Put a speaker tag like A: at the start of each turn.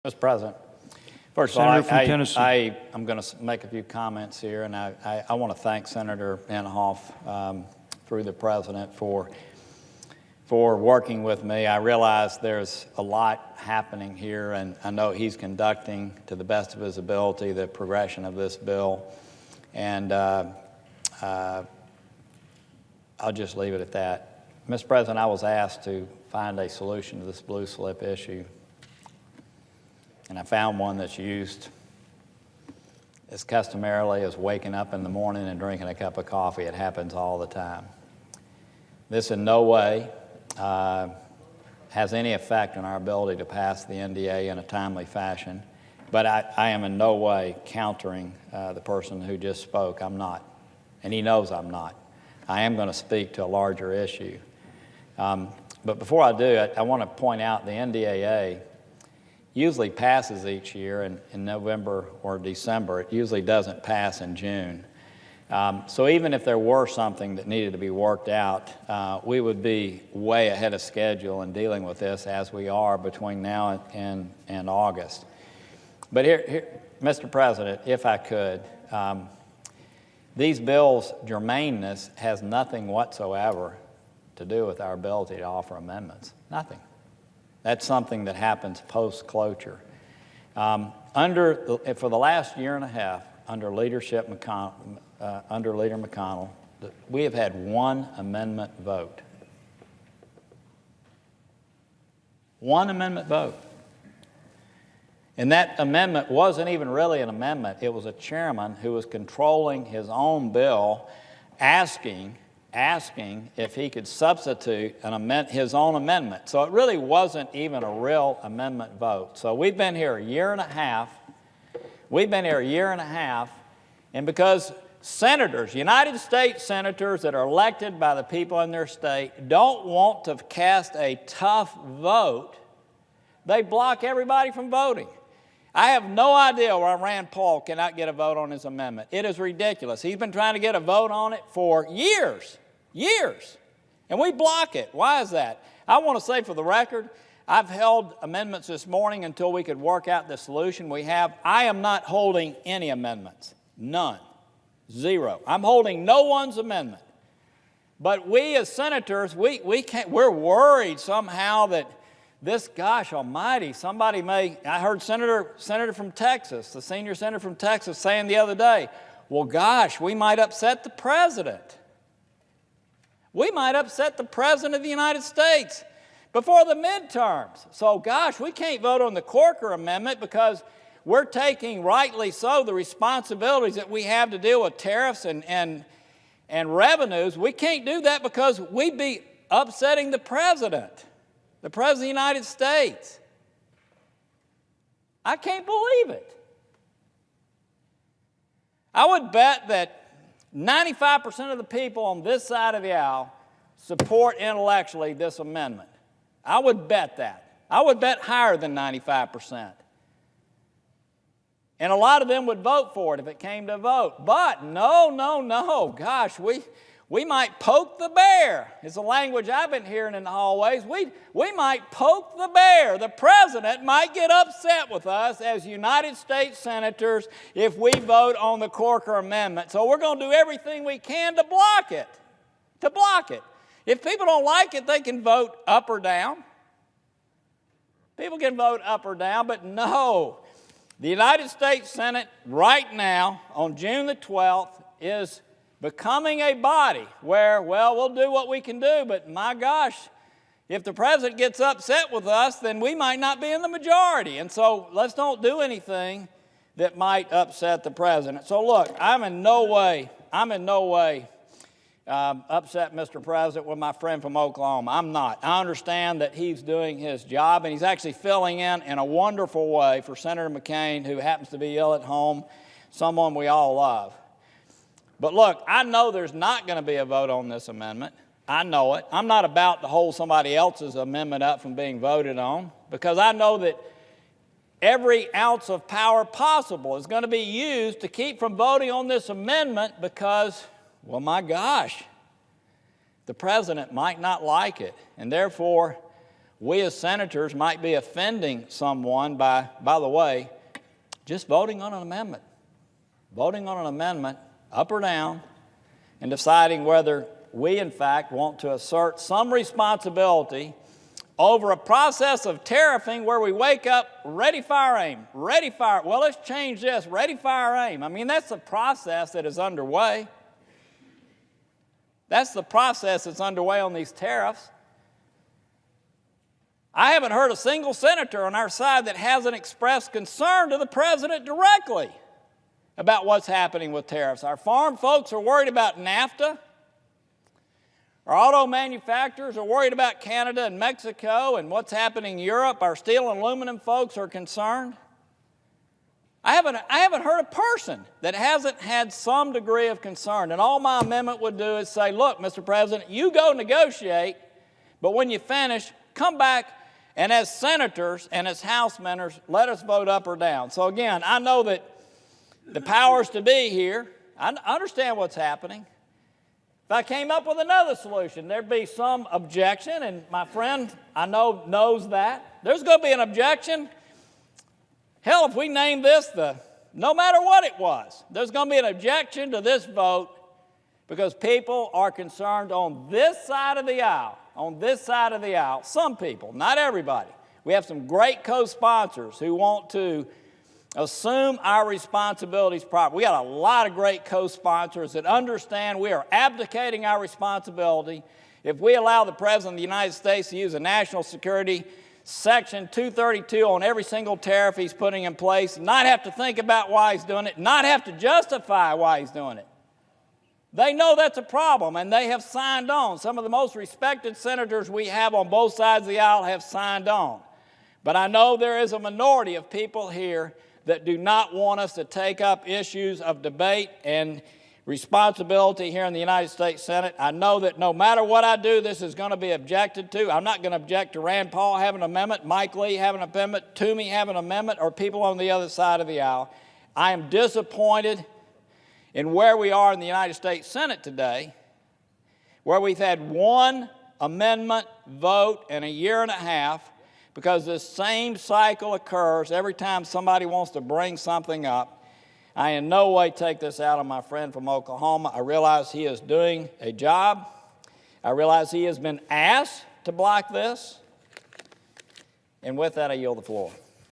A: Mr. President, first of all, I'm going to make a few comments here, and I want to thank Senator Inhofe through the President for working with me. I realize there's a lot happening here, and I know he's conducting, to the best of his ability, the progression of this bill, and I'll just leave it at that. Mr. President, I was asked to find a solution to this blue slip issue, and I found one that's used as customarily as waking up in the morning and drinking a cup of coffee. It happens all the time. This in no way has any effect on our ability to pass the NDA in a timely fashion, but I am in no way countering the person who just spoke. I'm not, and he knows I'm not. I am going to speak to a larger issue. But before I do, I want to point out the NDAA usually passes each year in November or December. It usually doesn't pass in June. So even if there were something that needed to be worked out, we would be way ahead of schedule in dealing with this as we are between now and August. But here, Mr. President, if I could, these bills' germaneness has nothing whatsoever to do with our ability to offer amendments. Nothing. That's something that happens post-cloture. For the last year and a half, under Leader McConnell, we have had one amendment vote. One amendment vote. And that amendment wasn't even really an amendment. It was a chairman who was controlling his own bill, asking if he could substitute his own amendment. So it really wasn't even a real amendment vote. So we've been here a year and a half. And because senators, United States senators that are elected by the people in their state, don't want to cast a tough vote, they block everybody from voting. I have no idea why Rand Paul cannot get a vote on his amendment. It is ridiculous. He's been trying to get a vote on it for years, and we block it. Why is that? I want to say for the record, I've held amendments this morning until we could work out the solution we have. I am not holding any amendments. None. Zero. I'm holding no one's amendment. But we as senators, we're worried somehow that this, gosh almighty, somebody may, I heard Senator from Texas, the senior senator from Texas, saying the other day, well, gosh, we might upset the president. We might upset the president of the United States before the midterms. So, gosh, we can't vote on the Corker amendment because we're taking, rightly so, the responsibilities that we have to deal with tariffs and revenues. We can't do that because we'd be upsetting the President of the United States. I can't believe it. I would bet that 95% of the people on this side of the aisle support intellectually this amendment. I would bet that. I would bet higher than 95%. And a lot of them would vote for it if it came to a vote. But no. Gosh, we might poke the bear. It's a language I've been hearing in the hallways. We might poke the bear. The president might get upset with us as United States senators if we vote on the Corker amendment. So we're going to do everything we can to block it. If people don't like it, they can vote up or down. People can vote up or down, but no. The United States Senate right now, on June the 12th, is becoming a body where, well, we'll do what we can do, but my gosh, if the president gets upset with us, then we might not be in the majority. And so let's don't do anything that might upset the president. So look, I'm in no way upset, Mr. President, with my friend from Oklahoma. I'm not. I understand that he's doing his job, and he's actually filling in a wonderful way for Senator McCain, who happens to be ill at home, someone we all love. But look, I know there's not going to be a vote on this amendment. I know it. I'm not about to hold somebody else's amendment up from being voted on, because I know that every ounce of power possible is going to be used to keep from voting on this amendment because, well, my gosh, the president might not like it. And therefore, we as senators might be offending someone by the way, just voting on an amendment. Voting on an amendment, up or down, and deciding whether we, in fact, want to assert some responsibility over a process of tariffing where we wake up, ready, fire, aim, ready, fire. Well, let's change this, ready, fire, aim. I mean, that's the process that is underway. That's the process that's underway on these tariffs. I haven't heard a single senator on our side that hasn't expressed concern to the president directly about what's happening with tariffs. Our farm folks are worried about NAFTA. Our auto manufacturers are worried about Canada and Mexico and what's happening in Europe. Our steel and aluminum folks are concerned. I haven't heard a person that hasn't had some degree of concern. And all my amendment would do is say, look, Mr. President, you go negotiate, but when you finish, come back and as senators and as House members, let us vote up or down. So again, I know that the powers to be here, I understand what's happening. If I came up with another solution, there'd be some objection, and my friend, I know, knows that. There's going to be an objection. Hell, if we name this no matter what it was, there's going to be an objection to this vote because people are concerned on this side of the aisle. On this side of the aisle, some people, not everybody. We have some great co-sponsors who want to assume our responsibilities properly. We got a lot of great co-sponsors that understand we are abdicating our responsibility if we allow the President of the United States to use a national security Section 232 on every single tariff he's putting in place, not have to think about why he's doing it, not have to justify why he's doing it. They know that's a problem, and they have signed on. Some of the most respected senators we have on both sides of the aisle have signed on. But I know there is a minority of people here that do not want us to take up issues of debate and responsibility here in the United States Senate. I know that no matter what I do, this is going to be objected to. I'm not going to object to Rand Paul having an amendment, Mike Lee having an amendment, Toomey having an amendment, or people on the other side of the aisle. I am disappointed in where we are in the United States Senate today, where we've had one amendment vote in a year and a half, because this same cycle occurs every time somebody wants to bring something up. I in no way take this out on my friend from Oklahoma. I realize he is doing a job. I realize he has been asked to block this. And with that, I yield the floor.